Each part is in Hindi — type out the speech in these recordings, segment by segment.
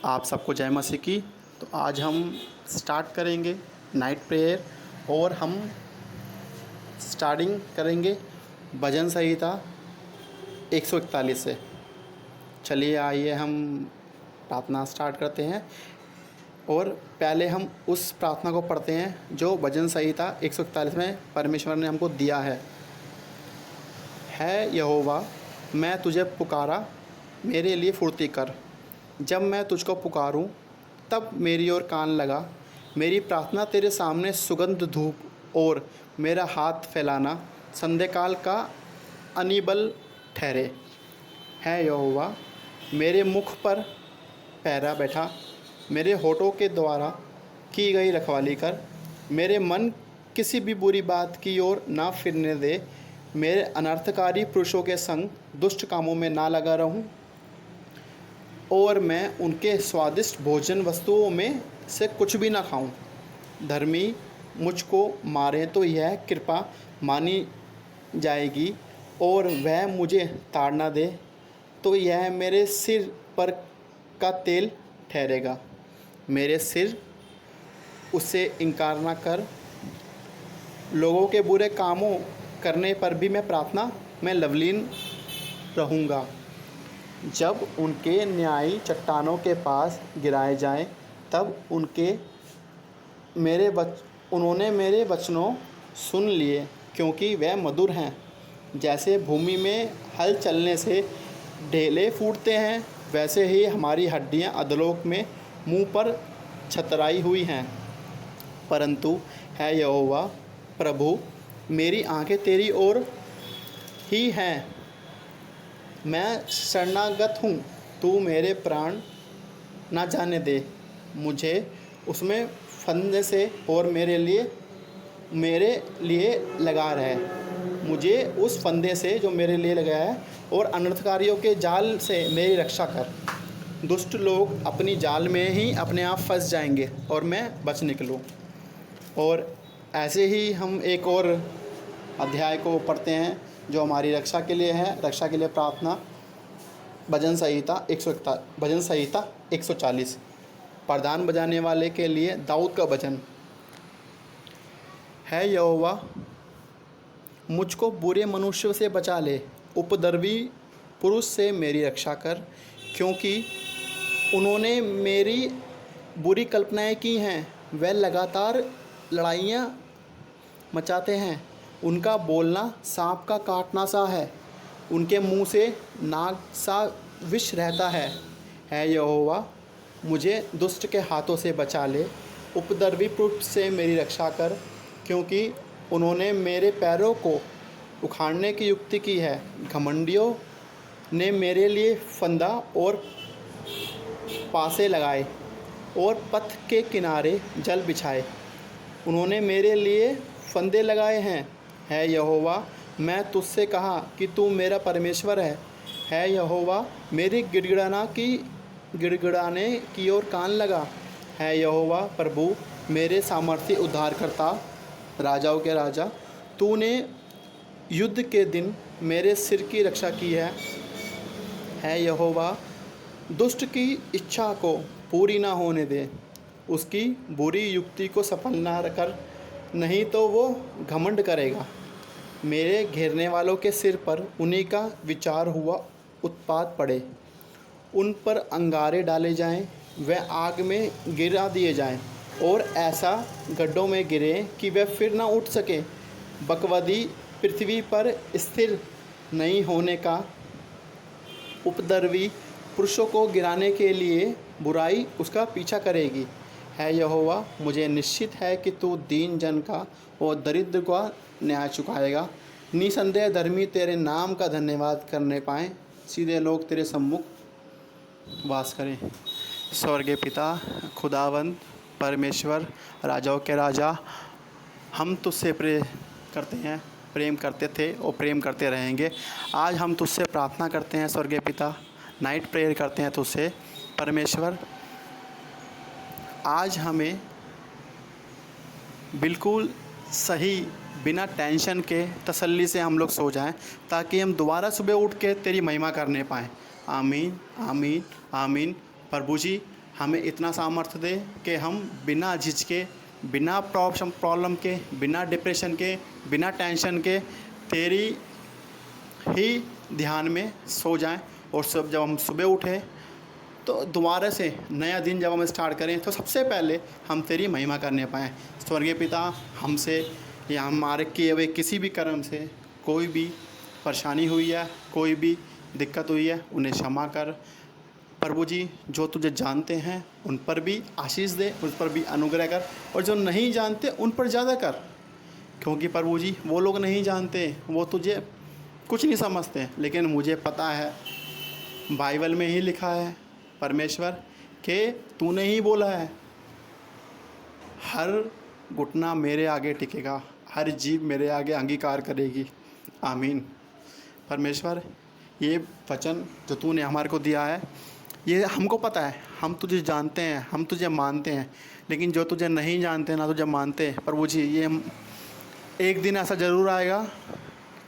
आप सबको जय मसीह की। तो आज हम स्टार्ट करेंगे नाइट प्रेयर और हम स्टार्टिंग करेंगे भजन संहिता 141 से। चलिए आइए हम प्रार्थना स्टार्ट करते हैं और पहले हम उस प्रार्थना को पढ़ते हैं जो भजन संहिता 141 में परमेश्वर ने हमको दिया है यहोवा, मैं तुझे पुकारा, मेरे लिए फुर्ती कर। जब मैं तुझको पुकारूं तब मेरी ओर कान लगा। मेरी प्रार्थना तेरे सामने सुगंध धूप और मेरा हाथ फैलाना संध्याकाल का अनिबल ठहरे। है यहोवा, मेरे मुख पर पहरा बैठा, मेरे होठों के द्वारा की गई रखवाली कर। मेरे मन किसी भी बुरी बात की ओर ना फिरने दे। मेरे अनर्थकारी पुरुषों के संग दुष्ट कामों में ना लगा रहूं और मैं उनके स्वादिष्ट भोजन वस्तुओं में से कुछ भी ना खाऊं। धर्मी मुझको मारे तो यह कृपा मानी जाएगी और वह मुझे ताड़ना दे तो यह मेरे सिर पर का तेल ठहरेगा। मेरे सिर उससे इनकार ना कर। लोगों के बुरे कामों करने पर भी मैं प्रार्थना में लवलीन रहूँगा। जब उनके न्यायी चट्टानों के पास गिराए जाएं, तब उन्होंने मेरे वचनों सुन लिए, क्योंकि वह मधुर हैं। जैसे भूमि में हल चलने से ढेले फूटते हैं, वैसे ही हमारी हड्डियां अधोलोक में मुंह पर छतराई हुई हैं। परंतु है यहोवा प्रभु, मेरी आंखें तेरी ओर ही हैं। मैं शरणागत हूँ, तू मेरे प्राण ना जाने दे। मुझे उसमें फंदे से और मेरे लिए लगा रहे। मुझे उस फंदे से जो मेरे लिए लगा है और अनर्थकारियों के जाल से मेरी रक्षा कर। दुष्ट लोग अपनी जाल में ही अपने आप फंस जाएंगे और मैं बच निकलूँ। और ऐसे ही हम एक और अध्याय को पढ़ते हैं जो हमारी रक्षा के लिए है। रक्षा के लिए प्रार्थना भजन संहिता 140। प्रधान बजाने वाले के लिए दाऊद का भजन। है यहोवा, मुझको बुरे मनुष्य से बचा ले, उपद्रवी पुरुष से मेरी रक्षा कर, क्योंकि उन्होंने मेरी बुरी कल्पनाएं की हैं। वे लगातार लड़ाइयाँ मचाते हैं। उनका बोलना सांप का काटना सा है, उनके मुंह से नाग सा विष रहता है। यहोवा, मुझे दुष्ट के हाथों से बचा ले, उपद्रवी पुरुष से मेरी रक्षा कर, क्योंकि उन्होंने मेरे पैरों को उखाड़ने की युक्ति की है। घमंडियों ने मेरे लिए फंदा और पासे लगाए और पथ के किनारे जल बिछाए। उन्होंने मेरे लिए फंदे लगाए हैं। है यहोवा, मैं तुझसे कहा कि तू मेरा परमेश्वर है यहोवा, मेरी गिड़गिड़ाने की ओर कान लगा। है यहोवा प्रभु, मेरे सामर्थी उद्धारकर्ता, राजाओं के राजा, तूने युद्ध के दिन मेरे सिर की रक्षा की है यहोवा, दुष्ट की इच्छा को पूरी ना होने दे, उसकी बुरी युक्ति को सफल ना कर, नहीं तो वो घमंड करेगा। मेरे घेरने वालों के सिर पर उन्हीं का विचार हुआ उत्पात पड़े। उन पर अंगारे डाले जाएं, वह आग में गिरा दिए जाएं और ऐसा गड्ढों में गिरे कि वह फिर ना उठ सके। बकवादी पृथ्वी पर स्थिर नहीं होने का उपद्रवी पुरुषों को गिराने के लिए बुराई उसका पीछा करेगी। है यहोवा, मुझे निश्चित है कि तू दीन जन का और दरिद्र का न्याय चुकाएगा। निसंदेह धर्मी तेरे नाम का धन्यवाद करने पाएँ, सीधे लोग तेरे सम्मुख वास करें। स्वर्गीय पिता, खुदावंद परमेश्वर, राजाओं के राजा, हम तुझसे प्रेम करते थे और प्रेम करते रहेंगे। आज हम तुझसे प्रार्थना करते हैं स्वर्गीय पिता, नाइट प्रेयर करते हैं तुझसे परमेश्वर। आज हमें बिल्कुल सही, बिना टेंशन के तसल्ली से हम लोग सो जाएं, ताकि हम दोबारा सुबह उठ के तेरी महिमा करने पाएँ। आमीन आमीन आमीन। प्रभु जी, हमें इतना सामर्थ्य दे कि हम बिना झिझके, बिना प्रॉब्लम के, बिना डिप्रेशन के, बिना टेंशन के तेरी ही ध्यान में सो जाएं, और जब हम सुबह उठें तो दोबारा से नया दिन जब हम स्टार्ट करें तो सबसे पहले हम तेरी महिमा करने पाएँ। स्वर्गीय पिता, हमसे या हमारे किए हुए किसी भी कर्म से कोई भी परेशानी हुई है, कोई भी दिक्कत हुई है, उन्हें क्षमा कर। प्रभु जी, जो तुझे जानते हैं उन पर भी आशीष दे, उन पर भी अनुग्रह कर, और जो नहीं जानते उन पर ज़्यादा कर, क्योंकि प्रभु जी वो लोग नहीं जानते, वो तुझे कुछ नहीं समझते, लेकिन मुझे पता है, बाइबल में ही लिखा है परमेश्वर कि तूने ही बोला है, हर घुटना मेरे आगे टिकेगा, हर जीभ मेरे आगे अंगीकार करेगी। आमीन। परमेश्वर, ये वचन जो तूने हमारे को दिया है, ये हमको पता है, हम तुझे जानते हैं, हम तुझे मानते हैं, लेकिन जो तुझे नहीं जानते ना तुझे मानते, प्रभु जी ये एक दिन ऐसा ज़रूर आएगा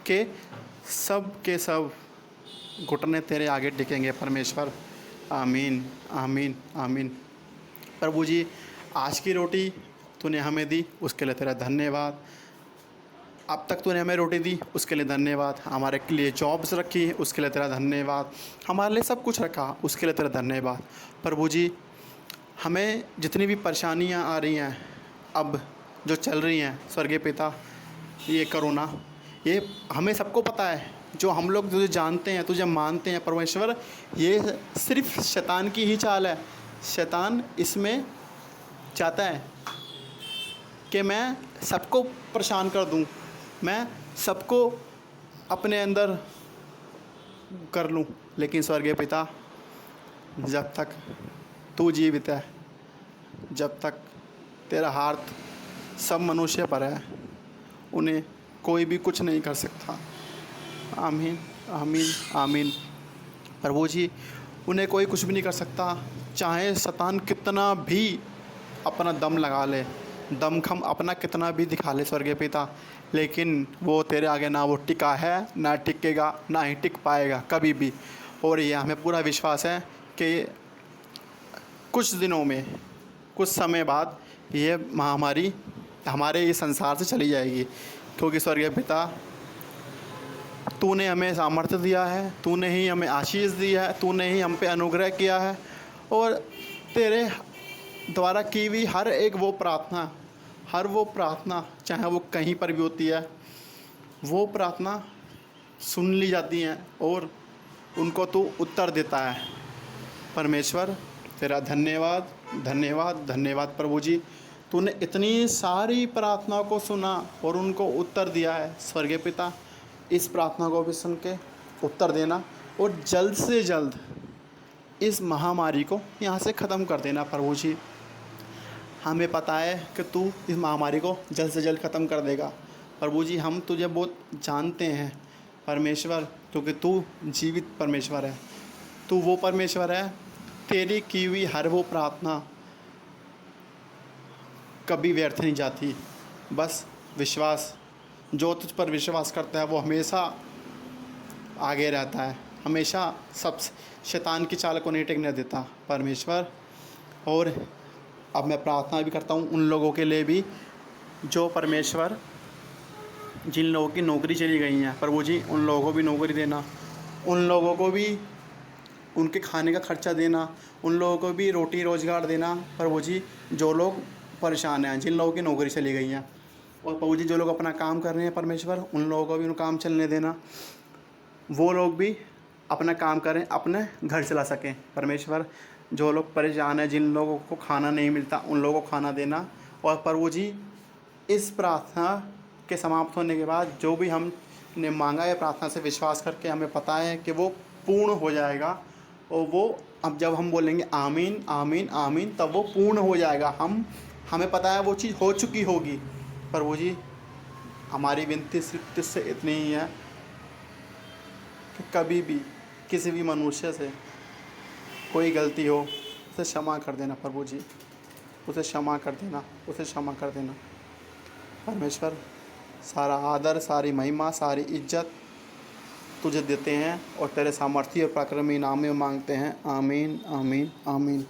कि सब के सब घुटने तेरे आगे टिकेंगे परमेश्वर। आमीन, आमीन, आमीन। प्रभु जी, आज की रोटी तूने हमें दी, उसके लिए तेरा धन्यवाद। अब तक तूने हमें रोटी दी, उसके लिए धन्यवाद। हमारे लिए जॉब्स रखी, उसके लिए तेरा धन्यवाद। हमारे लिए सब कुछ रखा, उसके लिए तेरा धन्यवाद। प्रभु जी, हमें जितनी भी परेशानियां आ रही हैं, अब जो चल रही हैं, स्वर्गीय पिता, ये कोरोना, ये हमें सबको पता है, जो हम लोग तुझे जानते हैं, तुझे मानते हैं परमेश्वर, ये सिर्फ शैतान की ही चाल है। शैतान इसमें चाहता है कि मैं सबको परेशान कर दूं, मैं सबको अपने अंदर कर लूं, लेकिन स्वर्गीय पिता, जब तक तू जीवित है, जब तक तेरा हाथ सब मनुष्य पर है, उन्हें कोई भी कुछ नहीं कर सकता। आमीन, आमीन, आमीन। प्रभु जी, उन्हें कोई कुछ भी नहीं कर सकता, चाहे शैतान कितना भी अपना दम लगा ले, दमखम अपना कितना भी दिखा ले स्वर्गीय पिता, लेकिन वो तेरे आगे ना वो टिका है, ना टिकेगा, ना ही टिक पाएगा कभी भी। और ये हमें पूरा विश्वास है कि कुछ दिनों में, कुछ समय बाद ये महामारी हमारे इस संसार से चली जाएगी, क्योंकि स्वर्गीय पिता, तूने हमें सामर्थ्य दिया है, तूने ही हमें आशीष दी है, तूने ही हम पे अनुग्रह किया है, और तेरे द्वारा की हुई हर एक वो प्रार्थना, चाहे वो कहीं पर भी होती है, वो प्रार्थना सुन ली जाती हैं और उनको तू उत्तर देता है। परमेश्वर, तेरा धन्यवाद, धन्यवाद, धन्यवाद। प्रभु जी, तूने इतनी सारी प्रार्थनाओं को सुना और उनको उत्तर दिया है। स्वर्गीय पिता, इस प्रार्थना को भी सुन के उत्तर देना, और जल्द से जल्द इस महामारी को यहाँ से ख़त्म कर देना। प्रभु जी, हमें पता है कि तू इस महामारी को जल्द से जल्द ख़त्म कर देगा। प्रभु जी, हम तुझे बहुत जानते हैं परमेश्वर, क्योंकि तू जीवित परमेश्वर है, तू वो परमेश्वर है, तेरी की हुई हर वो प्रार्थना कभी व्यर्थ नहीं जाती। बस विश्वास, जो तुझ पर विश्वास करता है वो हमेशा आगे रहता है, हमेशा सब शैतान की चाल को नहीं टिकने देता परमेश्वर। और अब मैं प्रार्थना भी करता हूँ उन लोगों के लिए भी जो परमेश्वर, जिन लोगों की नौकरी चली गई हैं, प्रभु जी उन लोगों को भी नौकरी देना, उन लोगों को भी उनके खाने का खर्चा देना, उन लोगों को भी रोटी रोज़गार देना। प्रभु जी, जो लोग परेशान हैं, जिन लोगों की नौकरी चली गई हैं, और प्रभु जी जो लोग अपना काम कर रहे हैं परमेश्वर, उन लोगों को भी उन काम चलने देना, वो लोग भी अपना काम करें, अपने घर चला सकें परमेश्वर। जो लोग परेशान हैं, जिन लोगों को खाना नहीं मिलता, उन लोगों को खाना देना। और प्रभु जी, इस प्रार्थना के समाप्त होने के बाद जो भी हमने मांगा है, प्रार्थना से विश्वास करके हमें पता है कि वो पूर्ण हो जाएगा, और वो अब जब हम बोलेंगे आमीन, आमीन, आमीन, तब वो पूर्ण हो जाएगा। हमें पता है वो चीज़ हो चुकी होगी। प्रभु जी, हमारी विनती सिर्फ तुझसे इतनी ही है कि कभी भी किसी भी मनुष्य से कोई गलती हो, उसे क्षमा कर देना प्रभु जी, उसे क्षमा कर देना, उसे क्षमा कर देना। परमेश्वर, सारा आदर, सारी महिमा, सारी इज्जत तुझे देते हैं और तेरे सामर्थ्य और पराक्रमी नाम में मांगते हैं। आमीन, आमीन, आमीन।